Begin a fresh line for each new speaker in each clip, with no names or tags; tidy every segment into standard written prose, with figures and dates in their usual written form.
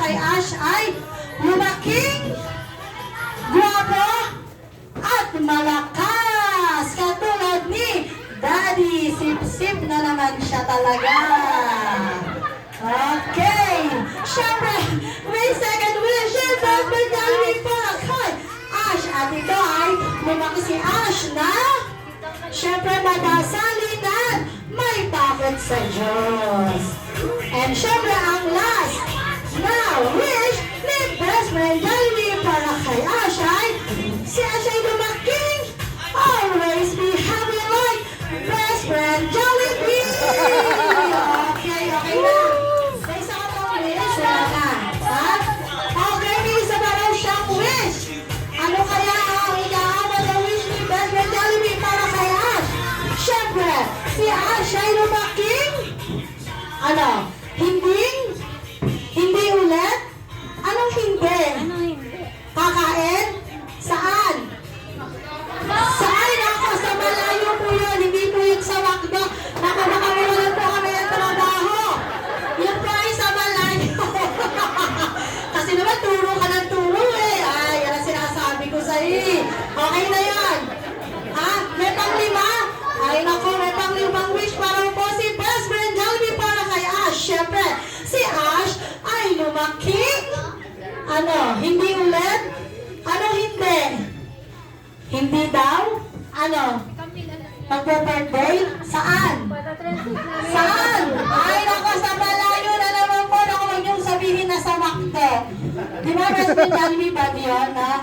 kay Ash ay lumaking, guwapo, at malakas. Katulad ni Daddy. Sip-sip na naman siya talaga. Okay. Siyempre, may second wish. Siyempre, Jollibee para kay Ash. At ito ay lumaki si Ash na siyempre madasalin at may takot sa Diyos. And siyempre, ang last na wish ni Best Friend Jollibee para kay Ash ay si Ash ay lumaking always be happy like Best Friend Jollibee! Okay na. May isa ka pang wish, wala na. Ha? Okay, may isa pa raw siyang wish. Ano kaya ang inaama na wish ni Best Friend Jollibee para kay Ash? Siyempre, si Ash ay lumaking hindi ulit? Anong hindi? Kakain? Saan? Saan ako? Sa malayo po yun. Hindi po yun sa wakdo. Nakamawalan po kami ng trabaho. Yun po ay sa malayo. Kasi naman turo ka ng turo eh. Ay, yan ang sinasabi ko sa iyo. Okay na yan. Ha? May pang-lima? Ay naku, may pang-limang wish para po si Best Friend Jollibee para kay Ash. Siyempre, si Ash ay lumaking hindi ulit? Ano hindi? Hindi daw? Magpo-birthday? Saan? Saan? Ay, naku, sa malayo na naman po. Naku, huwag niyong sabihin na sa Macdo. Di ba, Best Friend Jollibee ba yun, ha?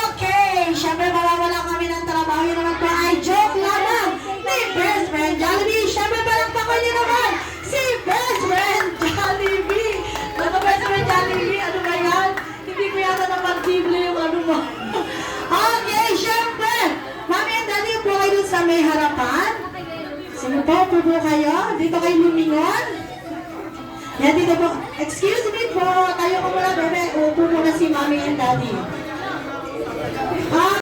Okay, syempre mawawala kami ng trabaho. Yun naman po ay joke lamang ni Best Friend Jollibee. Syempre, palakpakan niyo naman si Best Friend Jollibee. Naku, Best Friend Jollibee, ano ba yan? Hindi ko yata napag-tible yung ano mo. Okay, syempre, Mami and Daddy, po kayo dun sa may harapan. Sino po? Pupo kayo? Dito kayo lumingon? Yan, dito po. Excuse me po. Tayo ko muna, bebe. Upo muna si Mami and Daddy.